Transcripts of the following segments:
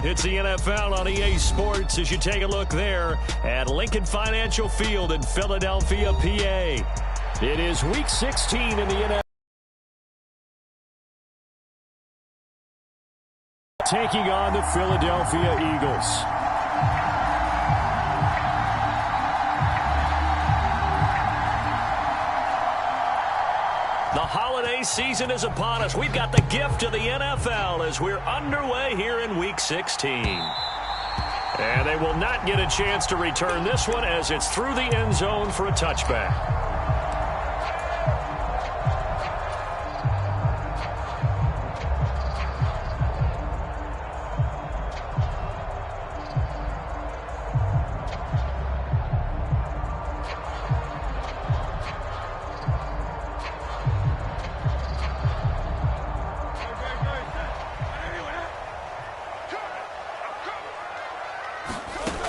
It's the NFL on EA Sports as you take a look there at Lincoln Financial Field in Philadelphia, PA. It is Week 16 in the NFL. Taking on the Philadelphia Eagles. The holiday season is upon us. We've got the gift of the NFL as we're underway here in Week 16. And they will not get a chance to return this one as it's through the end zone for a touchback.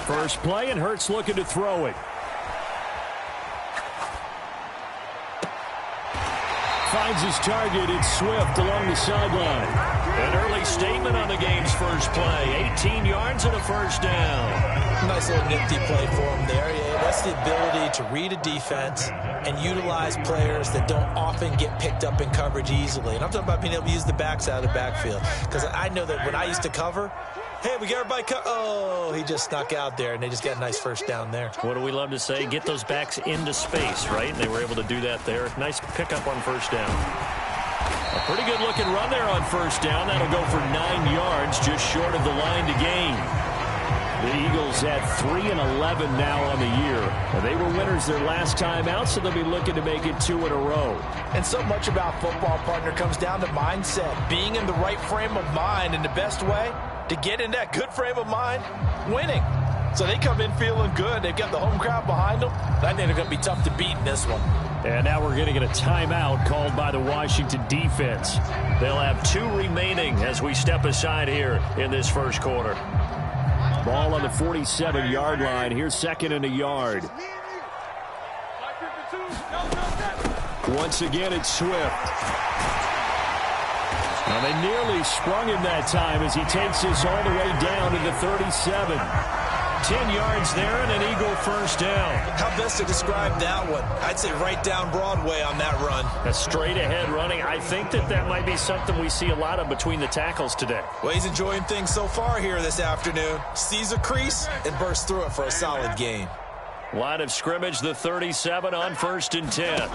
First play, and Hurts looking to throw it. Finds his target. It's Swift along the sideline. An early statement on the game's first play. 18 yards and a first down. Nice little nifty play for him there. Yeah, that's the ability to read a defense and utilize players that don't often get picked up in coverage easily. And I'm talking about being able to use the backs out of the backfield. Because I know that when I used to cover, hey, we got everybody oh, he just snuck out there, and they just got a nice first down there. What do we love to say? Get those backs into space, right? And they were able to do that there. Nice pickup on first down. A pretty good-looking run there on first down. That'll go for 9 yards, just short of the line to gain. The Eagles at 3-11 now on the year. They were winners their last time out, so they'll be looking to make it 2 in a row. And so much about football, partner, comes down to mindset. Being in the right frame of mind, and the best way to get in that good frame of mind, winning. So they come in feeling good. They've got the home crowd behind them. I think they're going to be tough to beat in this one. And now we're going to get a timeout called by the Washington defense. They'll have 2 remaining as we step aside here in this first quarter. Ball on the 47-yard line. Here's second and a yard. Once again, it's Swift. Now, they nearly sprung him that time as he takes this all the way down to the 37. 10 yards there and an Eagle first down. How best to describe that one? I'd say right down Broadway on that run. A straight-ahead running. I think that might be something we see a lot of between the tackles today. Well, he's enjoying things so far here this afternoon. Sees a crease and bursts through it for a solid gain. Line of scrimmage, the 37 on 1st and 10.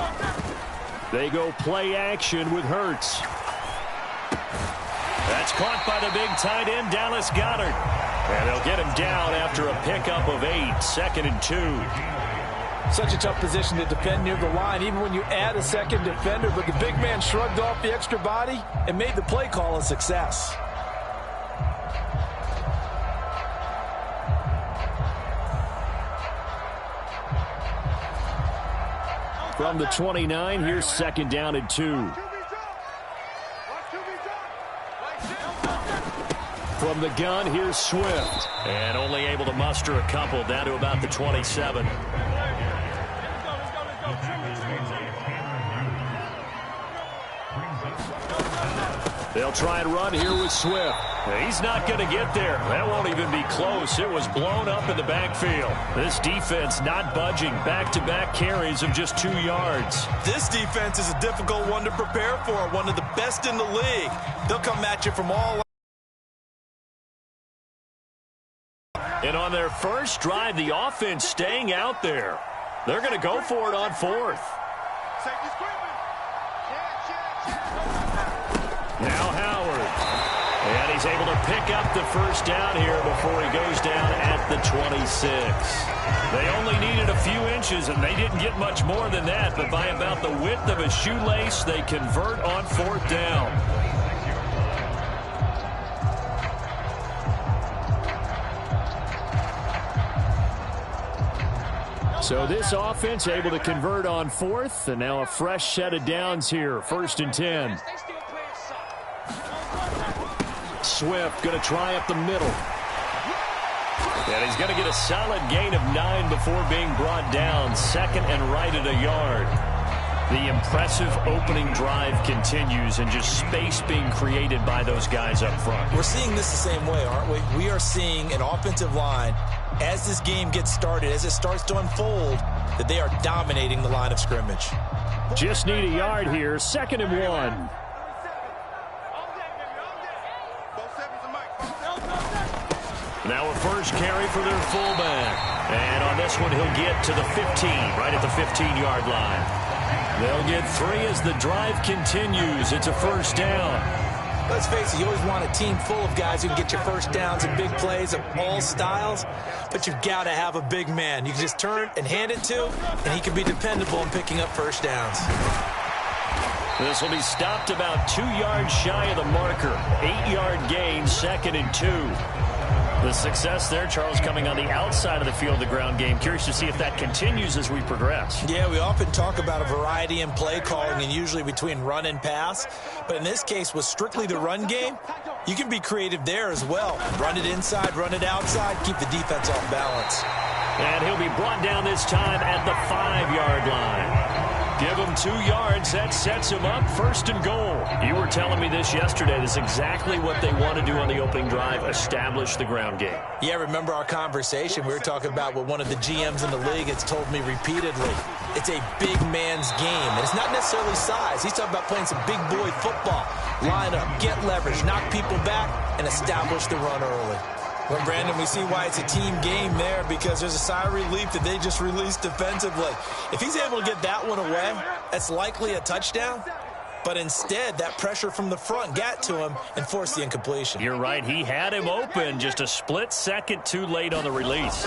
They go play action with Hurts. That's caught by the big tight end, Dallas Goedert. And they'll get him down after a pickup of 8, 2nd and 2. Such a tough position to defend near the line, even when you add a second defender. But the big man shrugged off the extra body and made the play call a success. From the 29, here's 2nd down and 2. From the gun, here's Swift. And only able to muster a couple down to about the 27. They'll try and run here with Swift. He's not going to get there. That won't even be close. It was blown up in the backfield. This defense not budging. Back-to-back carries of just 2 yards. This defense is a difficult one to prepare for. One of the best in the league. They'll come at you from all. And on their first drive, the offense staying out there. They're going to go for it on 4th. Now Howard. And he's able to pick up the first down here before he goes down at the 26. They only needed a few inches, and they didn't get much more than that. But by about the width of a shoelace, they convert on 4th down. So this offense able to convert on 4th, and now a fresh set of downs here, 1st and 10. Swift going to try up the middle. And he's going to get a solid gain of 9 before being brought down, 2nd and right at a yard. The impressive opening drive continues and just space being created by those guys up front. We're seeing this the same way, aren't we? We are seeing an offensive line, as this game gets started, as it starts to unfold, that they are dominating the line of scrimmage. Just need a yard here, 2nd and 1. Now a first carry for their fullback. And on this one, he'll get to the 15, right at the 15-yard line. They'll get 3 as the drive continues. It's a first down. Let's face it, you always want a team full of guys who can get you first downs and big plays of all styles, but you've got to have a big man you can just turn and hand it to, and he can be dependable in picking up first downs. This will be stopped about 2 yards shy of the marker. 8-yard gain, 2nd and 2. The success there, Charles, coming on the outside of the field, the ground game. Curious to see if that continues as we progress. Yeah, we often talk about a variety in play calling and usually between run and pass. But in this case, with strictly the run game, you can be creative there as well. Run it inside, run it outside, keep the defense off balance. And he'll be brought down this time at the 5-yard line. Give him 2 yards. That sets him up 1st and goal. You were telling me this yesterday. This is exactly what they want to do on the opening drive, establish the ground game. Yeah, remember our conversation. We were talking about what one of the GMs in the league has told me repeatedly. It's a big man's game. And it's not necessarily size. He's talking about playing some big boy football. Line up, get leverage, knock people back, and establish the run early. Well, Brandon, we see why it's a team game there because there's a sigh of relief that they just released defensively. If he's able to get that one away, that's likely a touchdown. But instead, that pressure from the front got to him and forced the incompletion. You're right. He had him open. Just a split second too late on the release.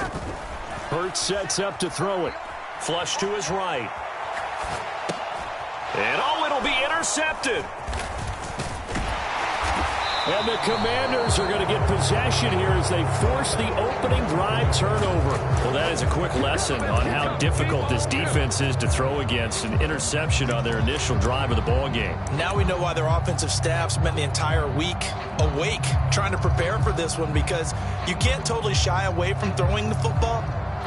Hurts sets up to throw it. Flush to his right. And it'll be intercepted. And the Commanders are going to get possession here as they force the opening drive turnover. Well, that is a quick lesson on how difficult this defense is to throw against. An interception on their initial drive of the ball game. Now we know why their offensive staff spent the entire week awake trying to prepare for this one, because you can't totally shy away from throwing the football.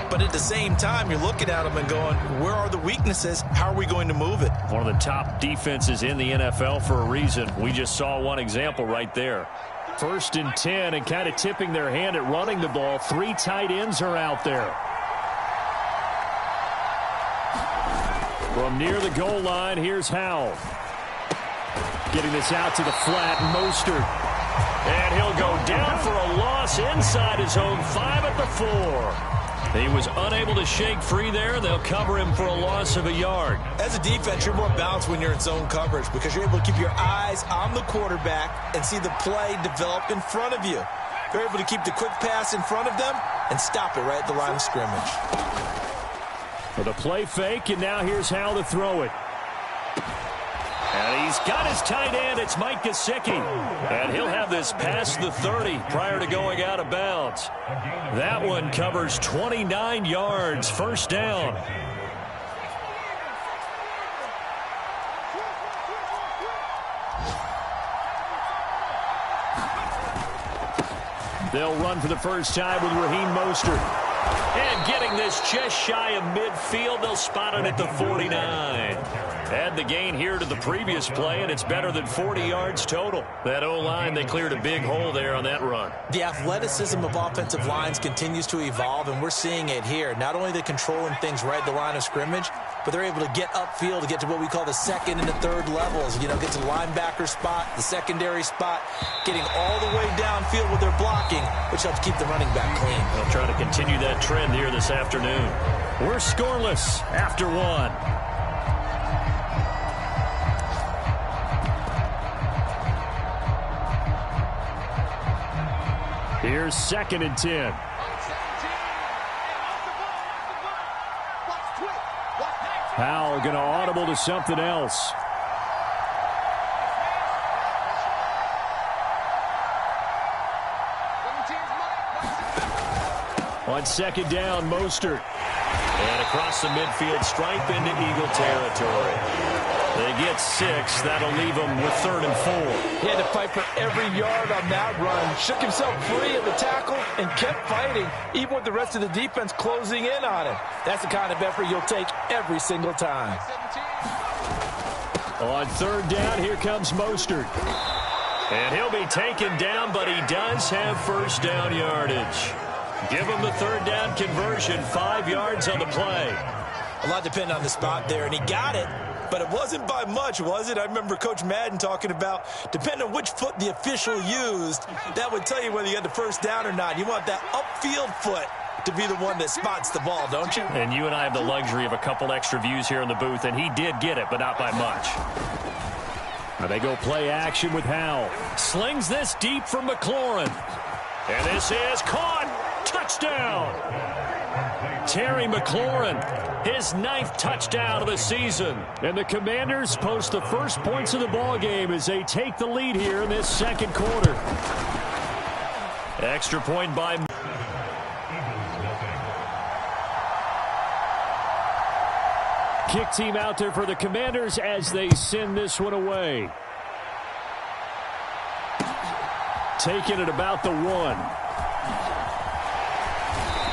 But at the same time, you're looking at them and going, where are the weaknesses? How are we going to move it? One of the top defenses in the NFL for a reason. We just saw one example right there. 1st and 10, and kind of tipping their hand at running the ball. 3 tight ends are out there. From near the goal line, here's Howell. Getting this out to the flat, Mostert. And he'll go down for a loss inside his own 5 at the 4. He was unable to shake free there. They'll cover him for a loss of a yard. As a defense, you're more balanced when you're in zone coverage because you're able to keep your eyes on the quarterback and see the play develop in front of you. You're able to keep the quick pass in front of them and stop it right at the line of scrimmage. For the play fake, and now here's how to throw it. And he's got his tight end. It's Mike Gesicki. And he'll have this past the 30 prior to going out of bounds. That one covers 29 yards. 1st down. They'll run for the first time with Raheem Mostert. And getting this just shy of midfield, they'll spot it at the 49. Add the gain here to the previous play, and it's better than 40 yards total. That O-line, they cleared a big hole there on that run. The athleticism of offensive lines continues to evolve, and we're seeing it here. Not only are they controlling things right at the line of scrimmage, but they're able to get upfield to get to what we call the 2nd and the 3rd levels. You know, get to the linebacker spot, the secondary spot, getting all the way downfield with their blocking, which helps keep the running back clean. They'll try to continue that trend here this afternoon. We're scoreless after 1. Here's 2nd and 10. Howell going to audible to something else. On 2nd down, Mostert. And across the midfield stripe into Eagle territory. They get 6. That'll leave them with 3rd and 4. He had to fight for every yard on that run. Shook himself free of the tackle and kept fighting, even with the rest of the defense closing in on him. That's the kind of effort you'll take every single time. On third down, here comes Mostert. And he'll be taken down, but he does have first down yardage. Give him the third down conversion, 5 yards on the play. A lot depended on the spot there, and he got it, but it wasn't by much, was it? I remember Coach Madden talking about, depending on which foot the official used, that would tell you whether you had the first down or not. You want that upfield foot to be the one that spots the ball, don't you? And you and I have the luxury of a couple extra views here in the booth, and he did get it, but not by much. Now they go play action with Howell. Slings this deep from McLaurin. And this is caught. Touchdown. Terry McLaurin, his 9th touchdown of the season. And the Commanders post the first points of the ball game as they take the lead here in this second quarter. Extra point by kick team out there for the Commanders as they send this one away. Taking it about the 1.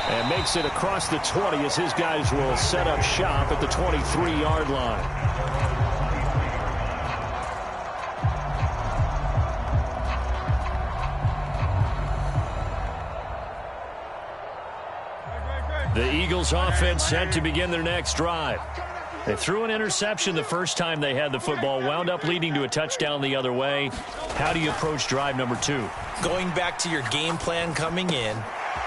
And makes it across the 20 as his guys will set up shop at the 23-yard line. The Eagles offense set to begin their next drive. They threw an interception the first time they had the football, wound up leading to a touchdown the other way. How do you approach drive number 2? Going back to your game plan coming in,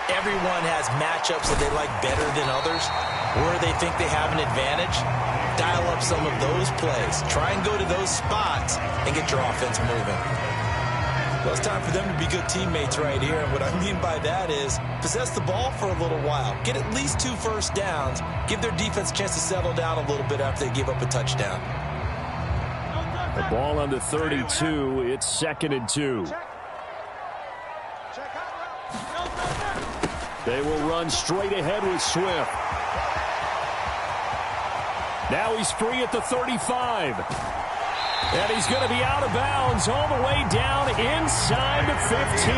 everyone has matchups that they like better than others, where they think they have an advantage. Dial up some of those plays. Try and go to those spots and get your offense moving. Well, it's time for them to be good teammates right here. And what I mean by that is possess the ball for a little while. Get at least 2 first downs. Give their defense a chance to settle down a little bit after they give up a touchdown. The ball on the 32. It's 2nd and 2. They will run straight ahead with Swift. Now he's free at the 35. And he's going to be out of bounds all the way down inside the 15.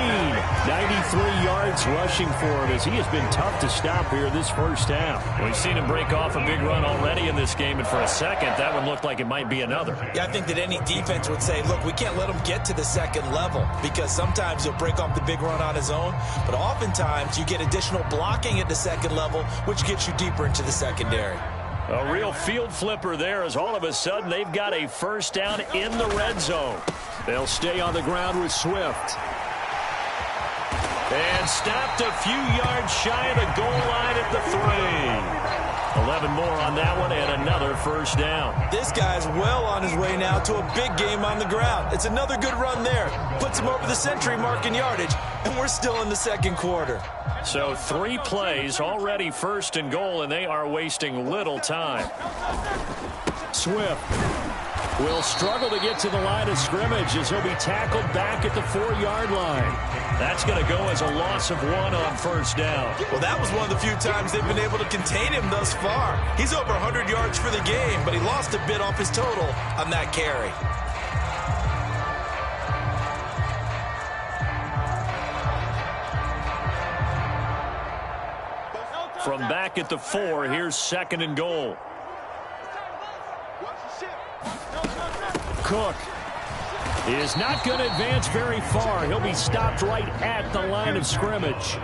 93 yards rushing for him as he has been tough to stop here this first half. We've seen him break off a big run already in this game, and for a second, that one looked like it might be another. Yeah, I think that any defense would say, look, we can't let him get to the second level because sometimes he'll break off the big run on his own, but oftentimes you get additional blocking at the second level, which gets you deeper into the secondary. A real field flipper there as all of a sudden they've got a first down in the red zone. They'll stay on the ground with Swift. And stopped a few yards shy of the goal line at the 3. 11 more on that one and another first down. This guy's well on his way now to a big game on the ground. It's another good run there. Puts him over the century mark in yardage, and we're still in the second quarter. So 3 plays, already 1st and goal, and they are wasting little time. Swift will struggle to get to the line of scrimmage as he'll be tackled back at the 4-yard line. That's going to go as a loss of 1 on first down. Well, that was one of the few times they've been able to contain him thus far. He's over 100 yards for the game, but he lost a bit off his total on that carry. From back at the 4, here's 2nd and goal. Cook is not going to advance very far. He'll be stopped right at the line of scrimmage.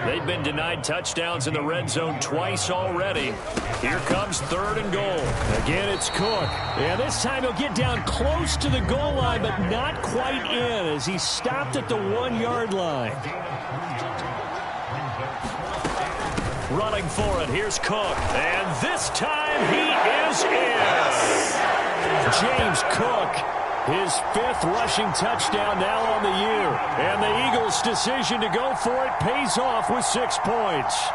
They've been denied touchdowns in the red zone twice already. Here comes 3rd and goal. Again, it's Cook. And this time he'll get down close to the goal line, but not quite in as he's stopped at the 1-yard line. Running for it, here's Cook. And this time he is in. James Cook, his 5th rushing touchdown now on the year. And the Eagles' decision to go for it pays off with 6 points.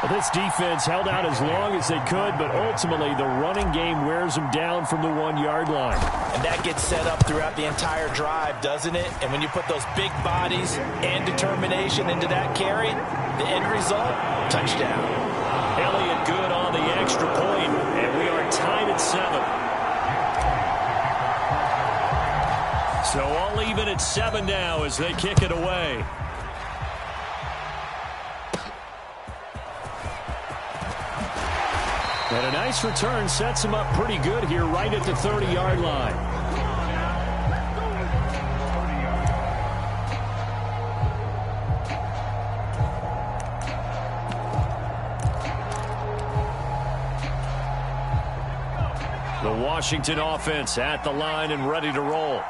Well, this defense held out as long as they could, but ultimately the running game wears them down from the 1-yard line. And that gets set up throughout the entire drive, doesn't it? And when you put those big bodies and determination into that carry, the end result, touchdown. Elliott good on the extra point, and we are tied at 7. So all even at 7 now as they kick it away. And a nice return sets him up pretty good here right at the 30-yard line. The Washington offense at the line and ready to roll.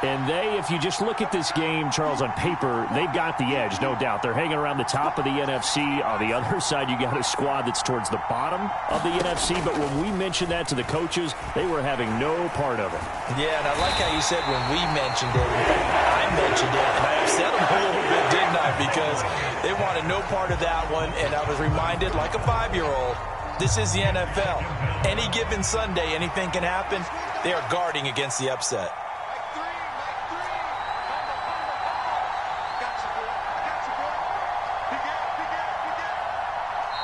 And if you just look at this game, Charles, on paper, they've got the edge, no doubt. They're hanging around the top of the NFC. On the other side, you got a squad that's towards the bottom of the NFC. But when we mentioned that to the coaches, they were having no part of it. Yeah, and I like how you said when we mentioned it. In fact, I mentioned it, and I upset them a little bit, didn't I? Because they wanted no part of that one, and I was reminded, like a 5-year-old, this is the NFL. Any given Sunday, anything can happen. They are guarding against the upset.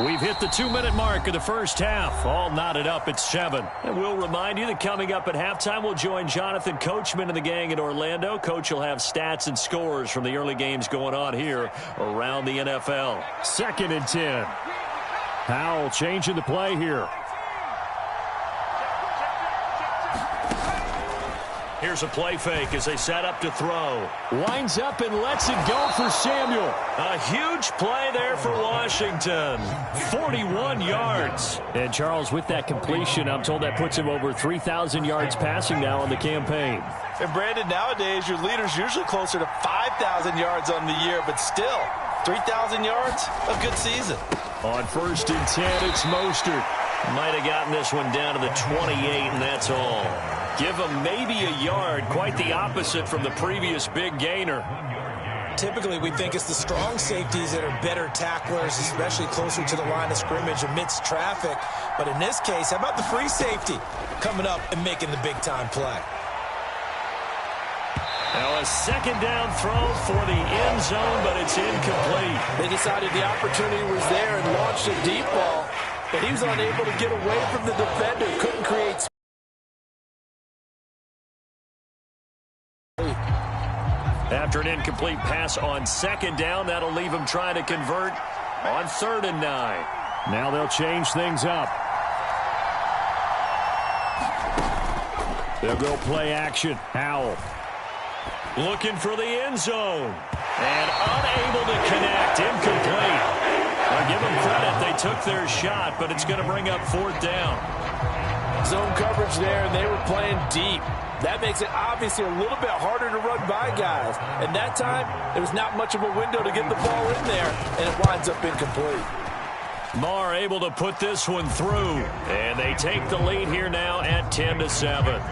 We've hit the 2-minute mark of the first half. All knotted up at 7. And we'll remind you that coming up at halftime, we'll join Jonathan Coachman and the gang in Orlando. Coach will have stats and scores from the early games going on here around the NFL. 2nd and 10. Howell changing the play here. Here's a play fake as they set up to throw. Winds up and lets it go for Samuel. A huge play there for Washington. 41 yards. And Charles, with that completion, I'm told that puts him over 3,000 yards passing now on the campaign. And Brandon, nowadays your leader's usually closer to 5,000 yards on the year, but still, 3,000 yards, a good season. On 1st and 10, it's Mostert. Might have gotten this one down to the 28, and that's all. Give him maybe a yard, quite the opposite from the previous big gainer. Typically, we think it's the strong safeties that are better tacklers, especially closer to the line of scrimmage amidst traffic. But in this case, how about the free safety coming up and making the big-time play? Now a 2nd down throw for the end zone, but it's incomplete. They decided the opportunity was there and launched a deep ball, but he was unable to get away from the defender, couldn't create space. After an incomplete pass on 2nd down, that'll leave him trying to convert on 3rd and 9. Now they'll change things up. They'll go play action. Howell looking for the end zone. And unable to connect. Incomplete. I'll give them credit. They took their shot, but it's going to bring up 4th down. Zone coverage there, and they were playing deep. That makes it obviously a little bit harder to run by guys. And that time, there was not much of a window to get the ball in there, and it winds up incomplete. Marr able to put this one through. And they take the lead here now at 10-7.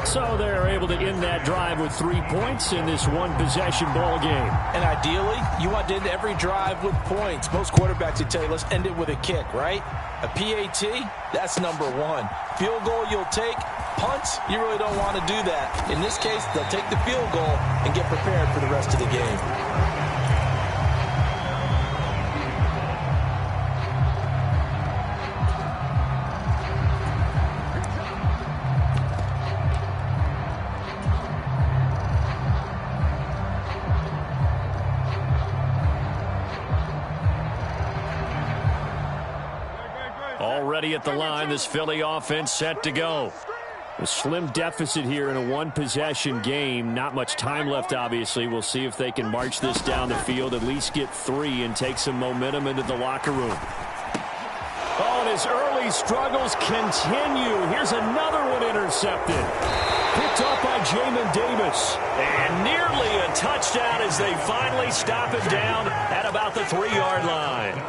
So they're able to end that drive with 3 points in this one-possession ball game. And ideally, you want to end every drive with points. Most quarterbacks would tell you, let's end it with a kick, right? A PAT, that's number 1. Field goal you'll take. Punts, you really don't want to do that. In this case, they'll take the field goal and get prepared for the rest of the game. Already at the line, this Philly offense set to go. A slim deficit here in a one-possession game. Not much time left, obviously. We'll see if they can march this down the field, at least get 3, and take some momentum into the locker room. Oh, and his early struggles continue. Here's another one intercepted. Picked off by Jamin Davis. And nearly a touchdown as they finally stop it down at about the 3-yard line.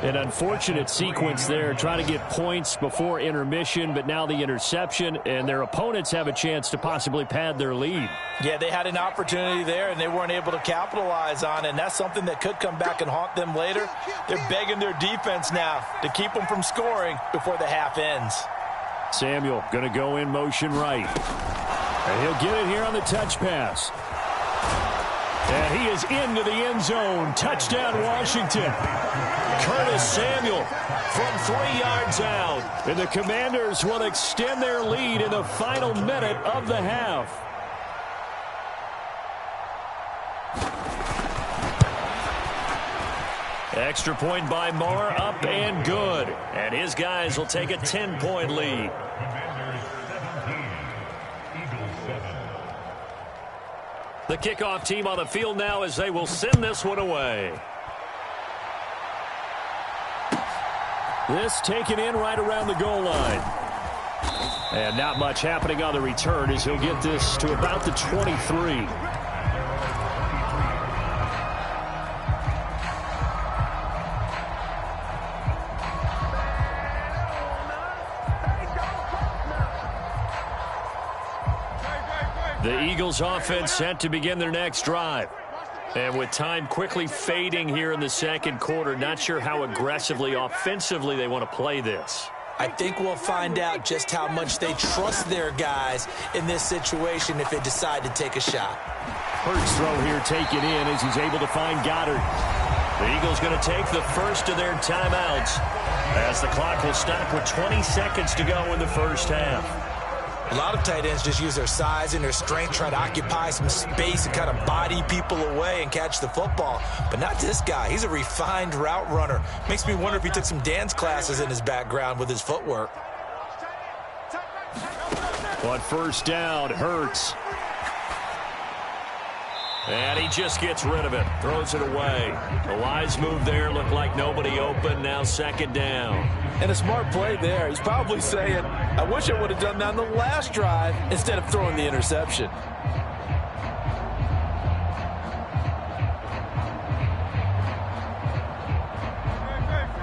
An unfortunate sequence there, trying to get points before intermission, but now the interception, and their opponents have a chance to possibly pad their lead. Yeah, they had an opportunity there, and they weren't able to capitalize on it, and that's something that could come back and haunt them later. They're begging their defense now to keep them from scoring before the half ends. Samuel going to go in motion right. And he'll get it here on the touch pass. And he is into the end zone. Touchdown, Washington. Curtis Samuel from 3 yards out. And the Commanders will extend their lead in the final minute of the half. Extra point by Marr, up and good. And his guys will take a 10-point lead. The kickoff team on the field now as they will send this one away. This taken in right around the goal line. And not much happening on the return as he'll get this to about the 23. The Eagles offense set to begin their next drive. And with time quickly fading here in the second quarter, not sure how aggressively, offensively they want to play this. I think we'll find out just how much they trust their guys in this situation if they decide to take a shot. Hurts throw here taken in as he's able to find Goddard. The Eagles going to take the first of their timeouts as the clock will stop with 20 seconds to go in the first half. A lot of tight ends just use their size and their strength, try to occupy some space and kind of body people away and catch the football. But not this guy. He's a refined route runner. Makes me wonder if he took some dance classes in his background with his footwork. On first down, Hurts. And he just gets rid of it, throws it away. A wise move there, looked like nobody open, now second down. And a smart play there. He's probably saying, I wish I would have done that on the last drive instead of throwing the interception.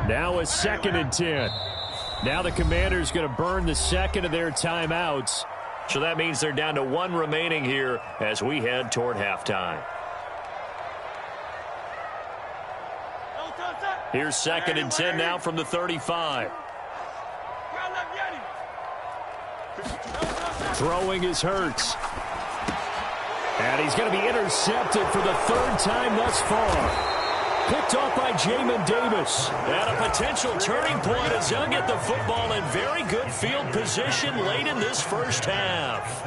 Now a 2nd and 10. Now the Commanders going to burn the second of their timeouts. So that means they're down to 1 remaining here as we head toward halftime. Here's 2nd and 10 now from the 35. Throwing is Hurts. And he's going to be intercepted for the 3rd time thus far. Picked off by Jamin Davis. And a potential turning point as they'll get the football in very good field position late in this first half.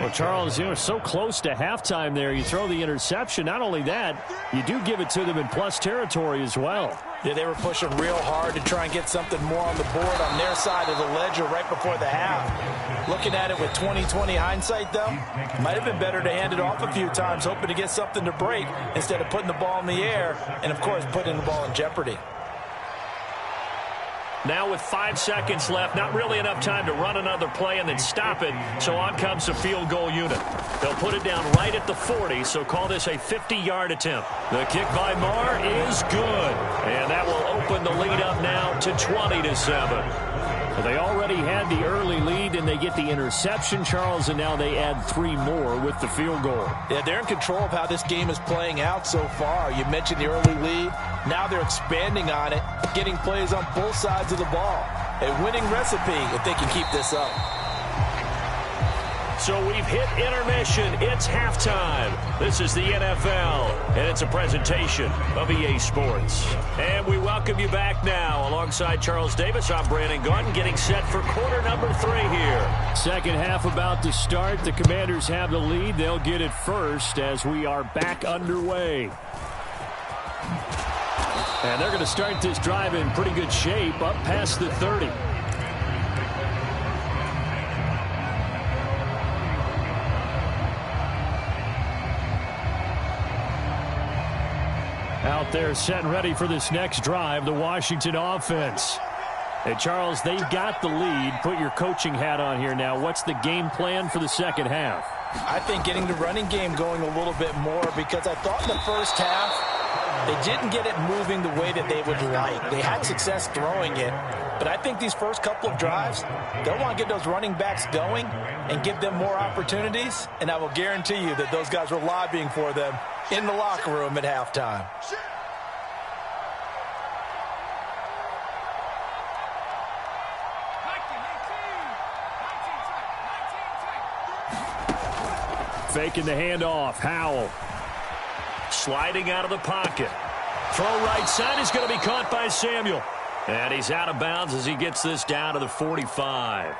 Well, Charles, you know, so close to halftime there. You throw the interception. Not only that, you do give it to them in plus territory as well. Yeah, they were pushing real hard to try and get something more on the board on their side of the ledger right before the half. Looking at it with 20/20 hindsight, though, might have been better to hand it off a few times, hoping to get something to break instead of putting the ball in the air and, of course, putting the ball in jeopardy. Now with 5 seconds left, not really enough time to run another play and then stop it, so on comes the field goal unit. They'll put it down right at the 40, so call this a 50-yard attempt. The kick by Marr is good, and that will open the lead up now to 20-7. Well, they already had the early lead, and they get the interception, Charles, and now they add 3 more with the field goal. Yeah, they're in control of how this game is playing out so far. You mentioned the early lead. Now they're expanding on it, getting plays on both sides of the ball. A winning recipe if they can keep this up. So we've hit intermission. It's halftime. This is the NFL, and it's a presentation of EA Sports. And we welcome you back now. Alongside Charles Davis, I'm Brandon Gordon, getting set for quarter number 3 here. Second half about to start. The Commanders have the lead. They'll get it first as we are back underway. And they're going to start this drive in pretty good shape, up past the 30. Out there set and ready for this next drive, the Washington offense. And Charles, they've got the lead. Put your coaching hat on here now. What's the game plan for the second half? I think getting the running game going a little bit more, because I thought in the first half they didn't get it moving the way that they would like. They had success throwing it, but I think these first couple of drives, they'll want to get those running backs going and give them more opportunities, and I will guarantee you that those guys were lobbying for them in the locker room at halftime. Faking the handoff. Howell sliding out of the pocket. Throw right side is going to be caught by Samuel. And he's out of bounds as he gets this down to the 45.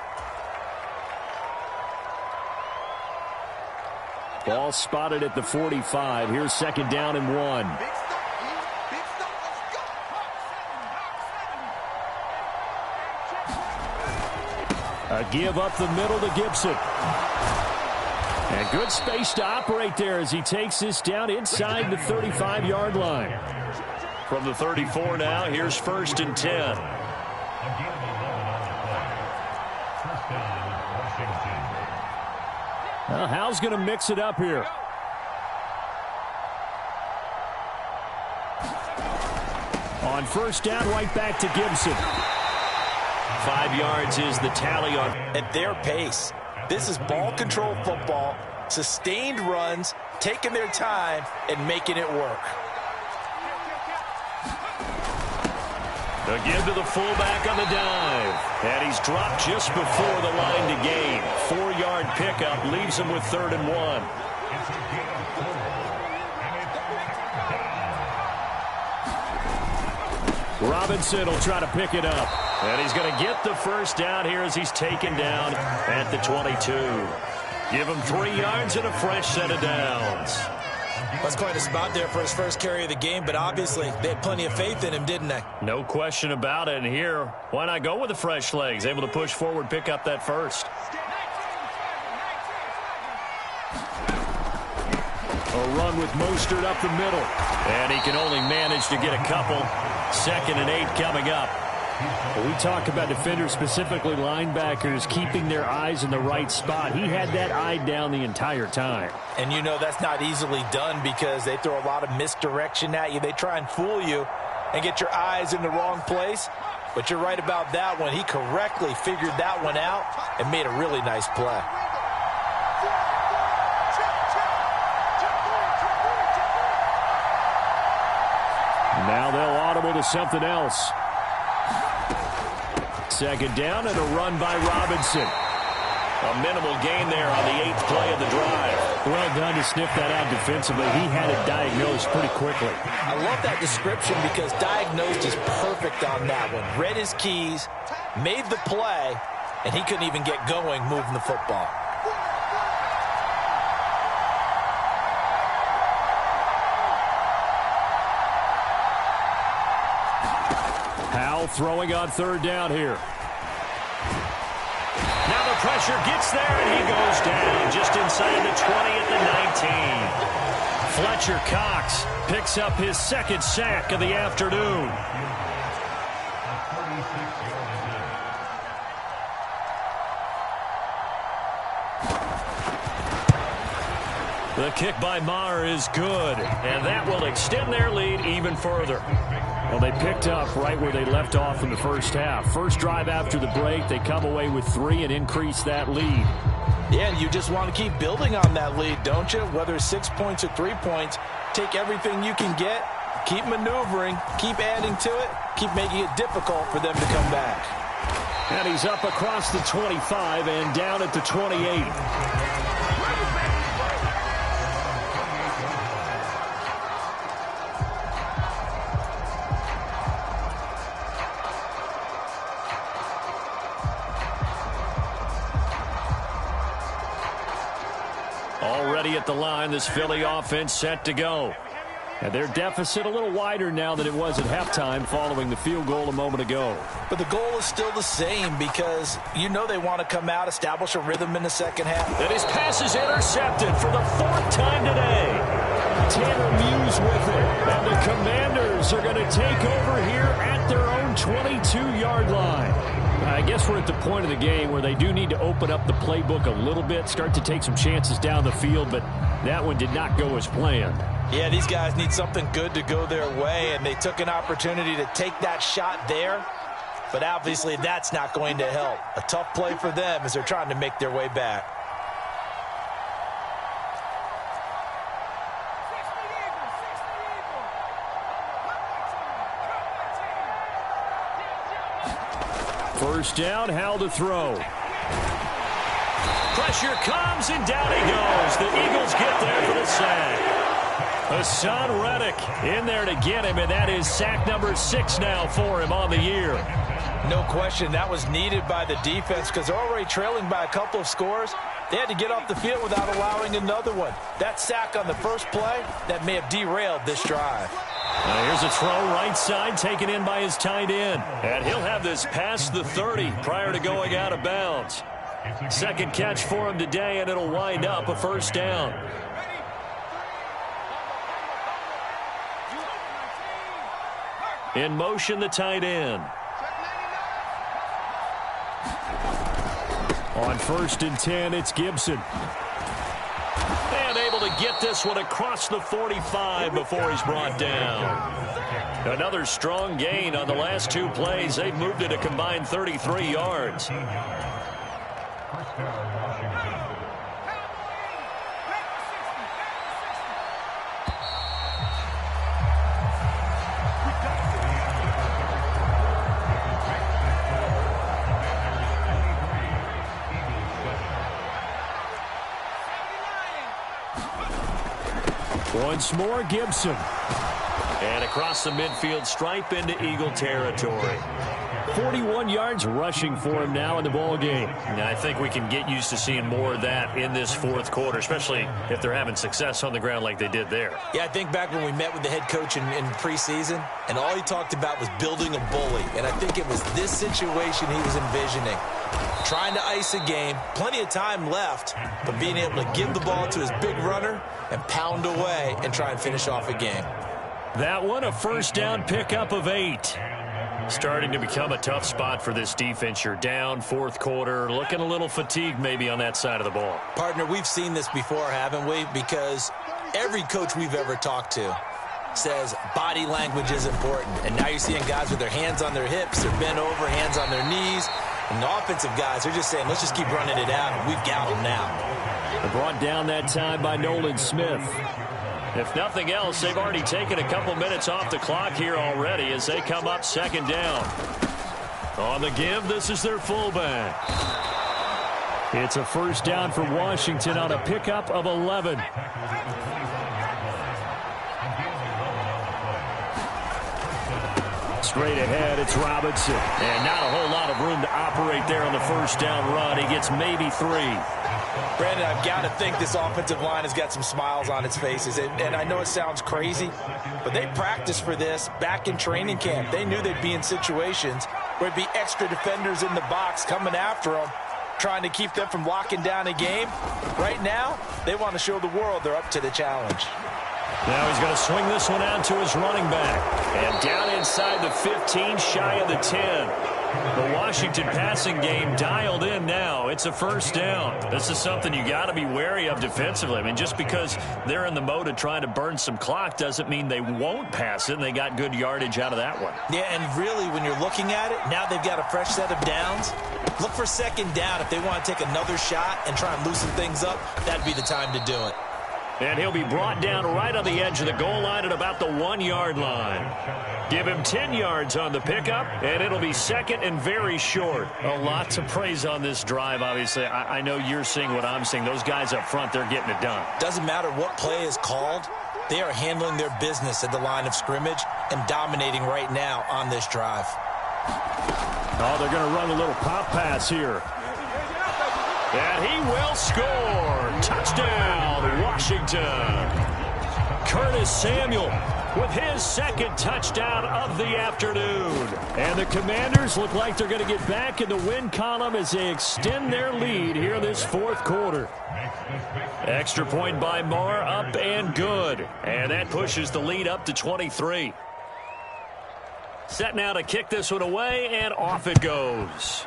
Ball spotted at the 45. Here's second down and 1. A give up the middle to Gibson. And good space to operate there as he takes this down inside the 35-yard line. From the 34 now, here's 1st and 10. Well, Hal's going to mix it up here. On 1st down, right back to Gibson. 5 yards is the tally on at their pace. This is ball control football, sustained runs, taking their time and making it work. The give to the fullback on the dive. And he's dropped just before the line to gain. 4-yard pickup leaves him with 3rd and 1. Robinson will try to pick it up. And he's going to get the 1st down here as he's taken down at the 22. Give him 3 yards and a fresh set of downs. That's quite a spot there for his first carry of the game, but obviously they had plenty of faith in him, didn't they? No question about it. And here, why not go with the fresh legs? Able to push forward, pick up that 1st. A run with Mostert up the middle. And he can only manage to get a couple. 2nd and 8 coming up. When we talk about defenders, specifically linebackers, keeping their eyes in the right spot. He had that eye down the entire time. And you know that's not easily done because they throw a lot of misdirection at you. They try and fool you and get your eyes in the wrong place. But you're right about that one. He correctly figured that one out and made a really nice play. Now they'll audible to something else. 2nd down and a run by Robinson. A minimal gain there on the 8th play of the drive. Well done to sniff that out defensively. He had it diagnosed pretty quickly. I love that description because diagnosed is perfect on that one. Read his keys, made the play, and he couldn't even get going moving the football. Hal throwing on 3rd down here. Now the pressure gets there, and he goes down just inside the 20 at the 19. Fletcher Cox picks up his 2nd sack of the afternoon. The kick by Maher is good, and that will extend their lead even further. Well, they picked up right where they left off in the first half. First drive after the break, they come away with 3 and increase that lead. Yeah, and you just want to keep building on that lead, don't you? Whether it's 6 points or 3 points, take everything you can get, keep maneuvering, keep adding to it, keep making it difficult for them to come back. And he's up across the 25 and down at the 28. Already at the line, this Philly offense set to go. And their deficit a little wider now than it was at halftime following the field goal a moment ago. But the goal is still the same because you know they want to come out, establish a rhythm in the second half. And his pass is intercepted for the 4th time today. Tanner Muse with it. And the Commanders are going to take over here at their own 22-yard line. I guess we're at the point of the game where they do need to open up the playbook a little bit, start to take some chances down the field, but that one did not go as planned. Yeah, these guys need something good to go their way, and they took an opportunity to take that shot there, but obviously that's not going to help. A tough play for them as they're trying to make their way back. First down, Hal to throw. Pressure comes, and down he goes. The Eagles get there for the sack. Hassan Reddick in there to get him, and that is sack number 6 now for him on the year. No question, that was needed by the defense because they're already trailing by a couple of scores. They had to get off the field without allowing another one. That sack on the first play, that may have derailed this drive. Here's a throw right side taken in by his tight end. And he'll have this past the 30 prior to going out of bounds. Second catch for him today, and it'll wind up a first down. In motion, the tight end. On 1st and 10, it's Gibson. And able to get this one across the 45 before he's brought down. Another strong gain on the last 2 plays. They've moved it a combined 33 yards. Once more, Gibson. And across the midfield stripe into Eagle territory. 41 yards rushing for him now in the ball game. Now, I think we can get used to seeing more of that in this 4th quarter, especially if they're having success on the ground like they did there. Yeah, I think back when we met with the head coach in preseason, and all he talked about was building a bully. And I think it was this situation he was envisioning. Trying to ice a game, plenty of time left, but being able to give the ball to his big runner and pound away and try and finish off a game. That one, a first down pickup of 8. Starting to become a tough spot for this defense. You're down 4th quarter, looking a little fatigued maybe on that side of the ball. Partner, we've seen this before, haven't we? Because every coach we've ever talked to says body language is important. And now you're seeing guys with their hands on their hips, they're bent over, hands on their knees. And the offensive guys are just saying, let's just keep running it out, and we've got them now. They're brought down that time by Nolan Smith. If nothing else, they've already taken a couple minutes off the clock here already as they come up 2nd down. On the give, this is their fullback. It's a first down for Washington on a pickup of 11. Straight ahead, it's Robinson. And not a whole lot of room to operate there on the first down run. He gets maybe 3. Brandon, I've got to think this offensive line has got some smiles on its faces. And I know it sounds crazy, but they practiced for this back in training camp. They knew they'd be in situations where it'd be extra defenders in the box coming after them, trying to keep them from locking down a game. Right now, they want to show the world they're up to the challenge. Now he's going to swing this one out to his running back. And down inside the 15, shy of the 10. The Washington passing game dialed in now. It's a first down. This is something you got to be wary of defensively. I mean, just because they're in the mode of trying to burn some clock doesn't mean they won't pass it, and they got good yardage out of that one. Yeah, and really, when you're looking at it, now they've got a fresh set of downs. Look for 2nd down. If they want to take another shot and try and loosen things up, that'd be the time to do it. And he'll be brought down right on the edge of the goal line at about the 1-yard line. Give him 10 yards on the pickup, and it'll be 2nd and very short. A lot to praise on this drive, obviously. I know you're seeing what I'm seeing. Those guys up front, they're getting it done. Doesn't matter what play is called. They are handling their business at the line of scrimmage and dominating right now on this drive. Oh, they're going to run a little pop pass here. And he will score. Touchdown, Washington. Curtis Samuel with his 2nd touchdown of the afternoon. And the Commanders look like they're going to get back in the win column as they extend their lead here this 4th quarter. Extra point by Marr, up and good. And that pushes the lead up to 23. Set now to kick this one away, and off it goes.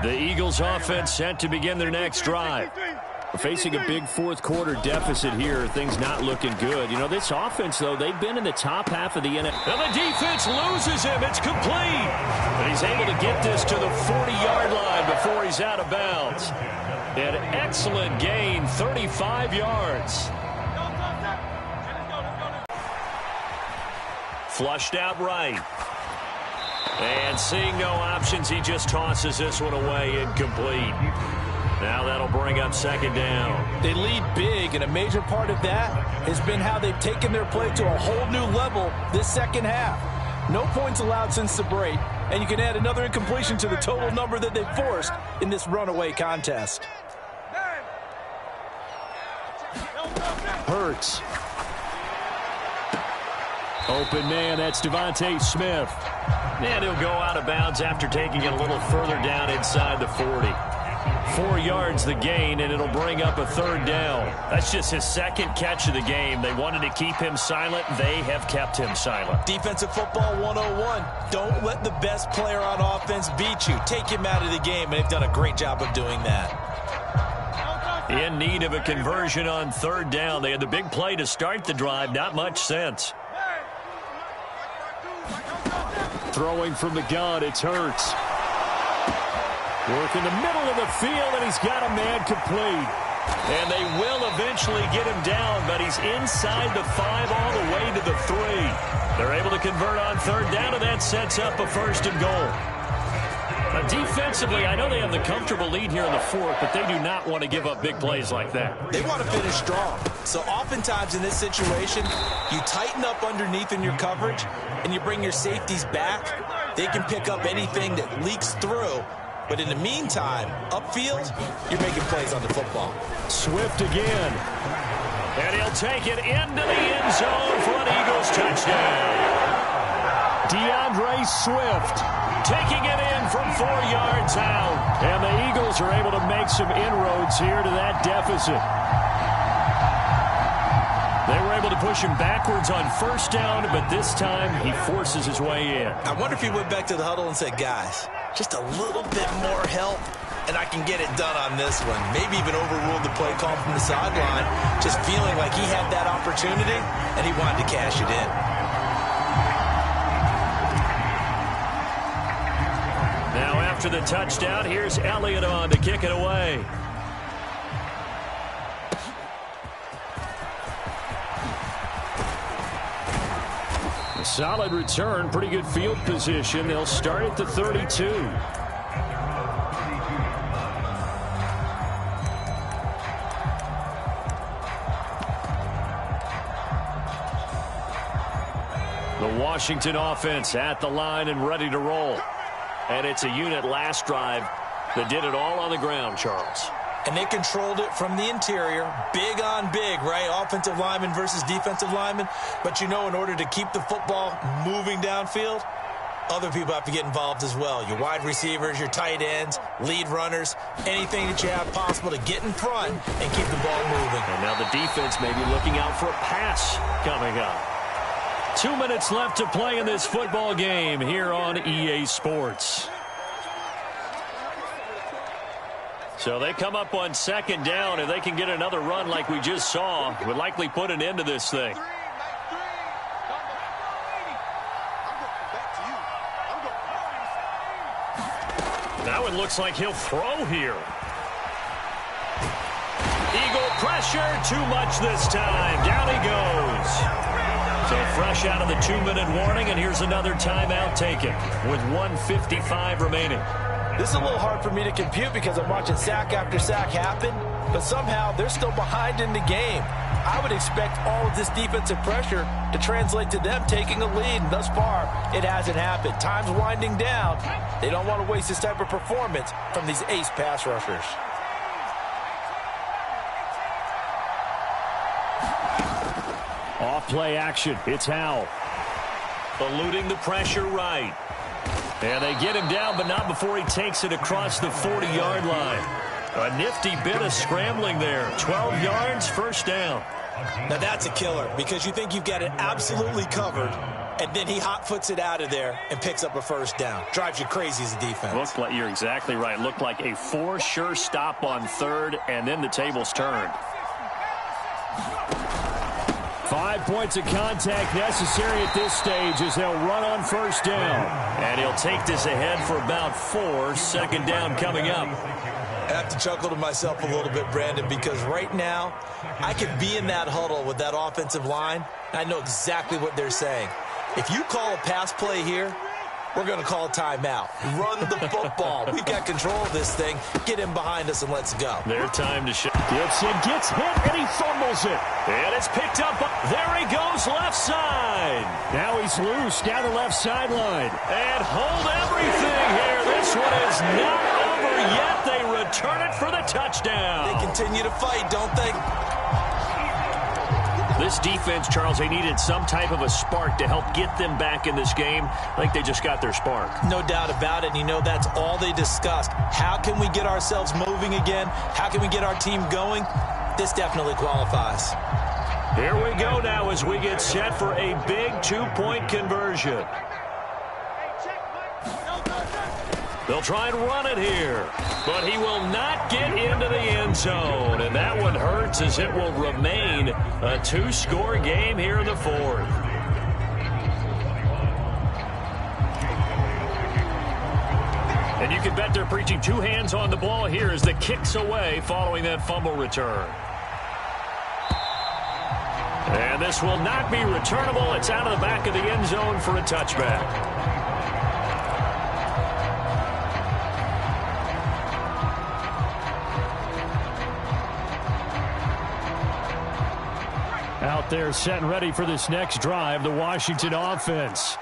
The Eagles offense set to begin their next drive. We're facing a big 4th quarter deficit here. Things not looking good. You know, this offense, though, they've been in the top half of the NFL. And the defense loses him. It's complete. But he's able to get this to the 40-yard line before he's out of bounds. An excellent gain, 35 yards. Flushed out right. And seeing no options, he just tosses this one away, incomplete. Now that'll bring up second down. They lead big, and a major part of that has been how they've taken their play to a whole new level this second half. No points allowed since the break, and you can add another incompletion to the total number that they forced in this runaway contest. Hurts. Open man, that's Devontae Smith. And he'll go out of bounds after taking it a little further down inside the 40. 4 yards the gain, and it'll bring up a third down. That's just his second catch of the game. They wanted to keep him silent. They have kept him silent. Defensive football 101. Don't let the best player on offense beat you. Take him out of the game, and they've done a great job of doing that. In need of a conversion on third down. They had the big play to start the drive. Not much sense. Throwing from the gun, it's Hurts. Work in the middle of the field, and he's got a man complete. And they will eventually get him down, but he's inside the 5 all the way to the 3. They're able to convert on third down, and that sets up a first and goal. Defensively, I know they have the comfortable lead here in the 4th, but they do not want to give up big plays like that. They want to finish strong. So oftentimes in this situation, you tighten up underneath in your coverage, and you bring your safeties back. They can pick up anything that leaks through. But in the meantime, upfield, you're making plays on the football. Swift again. And he'll take it into the end zone for an Eagles touchdown. DeAndre Swift taking it in from 4 yards out. And the Eagles are able to make some inroads here to that deficit. They were able to push him backwards on first down, but this time he forces his way in. I wonder if he went back to the huddle and said, guys, just a little bit more help, and I can get it done on this one. Maybe even overruled the play call from the sideline, just feeling like he had that opportunity, and he wanted to cash it in. Now after the touchdown, here's Elliott on to kick it away. Solid return, pretty good field position. They'll start at the 32. The Washington offense at the line and ready to roll. And it's a unit last drive that did it all on the ground, Charles. And they controlled it from the interior, big on big, right? Offensive lineman versus defensive lineman. But, you know, in order to keep the football moving downfield, other people have to get involved as well. Your wide receivers, your tight ends, lead runners, anything that you have possible to get in front and keep the ball moving. And now the defense may be looking out for a pass coming up. 2 minutes left to play in this football game here on EA Sports. So they come up on second down. If they can get another run like we just saw, would likely put an end to this thing. Now it looks like he'll throw here. Eagle pressure, too much this time. Down he goes. So fresh out of the 2-minute warning, and here's another timeout taken with 1:55 remaining. This is a little hard for me to compute because I'm watching sack after sack happen, but somehow they're still behind in the game. I would expect all of this defensive pressure to translate to them taking a lead, and thus far, it hasn't happened. Time's winding down. They don't want to waste this type of performance from these ace pass rushers. Off-play action. It's Howell. Eluding the pressure right. And they get him down, but not before he takes it across the 40-yard line. A nifty bit of scrambling there. 12 yards, first down. Now that's a killer because you think you've got it absolutely covered, and then he hot-foots it out of there and picks up a first down. Drives you crazy as a defense. Looked like, you're exactly right. Looked like a for-sure stop on third, and then the tables turned. 5 points of contact necessary at this stage as they'll run on first down. And he'll take this ahead for about 4. Second down coming up. I have to chuckle to myself a little bit, Brandon, because right now I could be in that huddle with that offensive line, and I know exactly what they're saying. If you call a pass play here, we're going to call timeout. Run the football. We've got control of this thing. Get him behind us and let's go. Their time to show. Gibson gets hit, and he fumbles it. And it's picked up. There he goes, left side. Now he's loose down the left sideline. And hold everything here. This one is not over yet. They return it for the touchdown. They continue to fight, don't they? This defense, Charles, they needed some type of a spark to help get them back in this game. I think they just got their spark. No doubt about it. And you know that's all they discussed. How can we get ourselves moving again? How can we get our team going? This definitely qualifies. Here we go now as we get set for a big two-point conversion. They'll try and run it here, but he will not get into the end zone. And that one hurts as it will remain a two-score game here in the fourth. And you can bet they're preaching two hands on the ball here as the kick's away following that fumble return. And this will not be returnable. It's out of the back of the end zone for a touchback. Out there set and ready for this next drive, the Washington offense.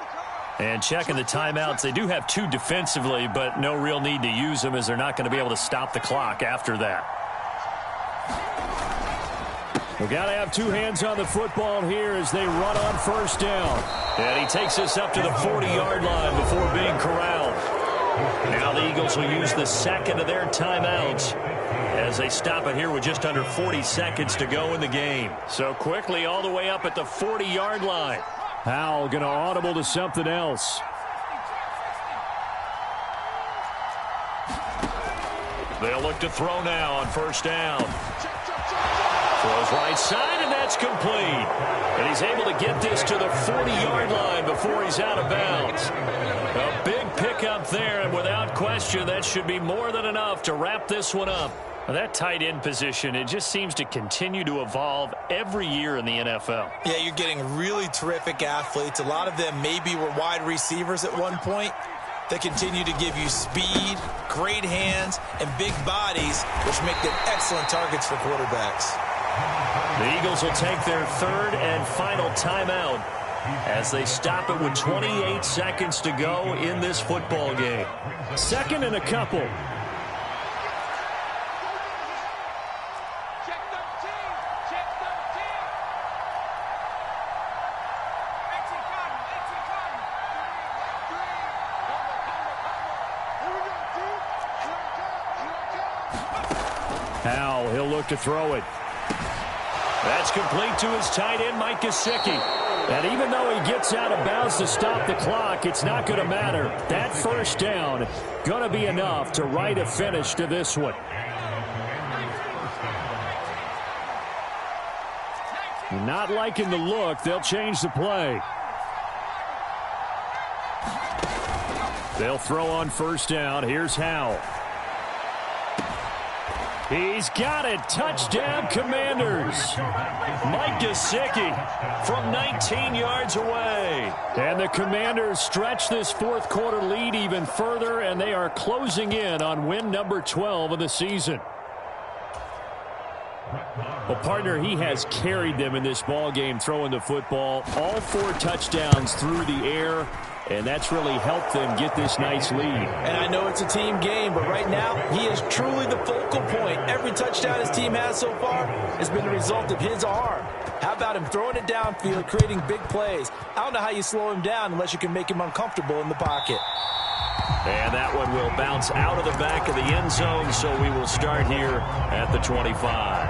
And checking the timeouts, they do have two defensively, but no real need to use them as they're not going to be able to stop the clock after that. We've got to have two hands on the football here as they run on first down. And he takes us up to the 40-yard line before being corralled. Now the Eagles will use the second of their timeouts as they stop it here with just under 40 seconds to go in the game. So quickly all the way up at the 40-yard line. Howell going to audible to something else. They'll look to throw now on first down. Throws right side, and that's complete. And he's able to get this to the 40-yard line before he's out of bounds. A big pickup there, and without question, that should be more than enough to wrap this one up. That tight end position, it just seems to continue to evolve every year in the NFL. Yeah, you're getting really terrific athletes. A lot of them maybe were wide receivers at one point. They continue to give you speed, great hands, and big bodies, which make them excellent targets for quarterbacks. The Eagles will take their third and final timeout as they stop it with 28 seconds to go in this football game. Second and a couple. Howell, he'll look to throw it. That's complete to his tight end, Mike Gesicki. And even though he gets out of bounds to stop the clock, it's not going to matter. That first down going to be enough to write a finish to this one. Not liking the look. They'll change the play. They'll throw on first down. Here's Howell. He's got it. Touchdown, Commanders. Mike Gesicki from 19 yards away. And the Commanders stretch this fourth quarter lead even further, and they are closing in on win number 12 of the season. Well, partner, he has carried them in this ball game throwing the football. All 4 touchdowns through the air, and that's really helped them get this nice lead. And I know it's a team game, but right now he is truly the focal point. Every touchdown his team has so far has been the result of his arm. How about him throwing it downfield, creating big plays? I don't know how you slow him down unless you can make him uncomfortable in the pocket. And that one will bounce out of the back of the end zone, so we will start here at the 25.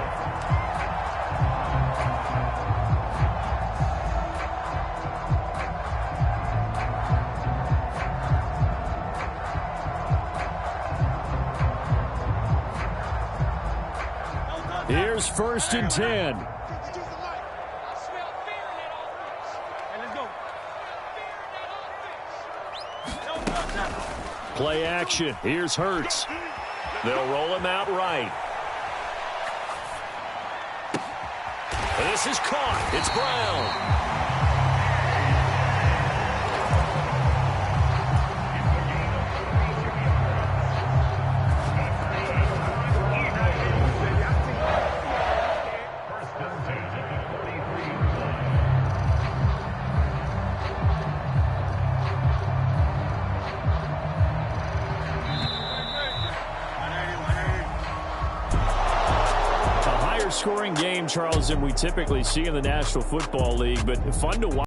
Here's first and 10. Play action. Here's Hurts. They'll roll him out right. This is caught. It's Brown. scoring game, Charles, than we typically see in the National Football League, but fun to watch.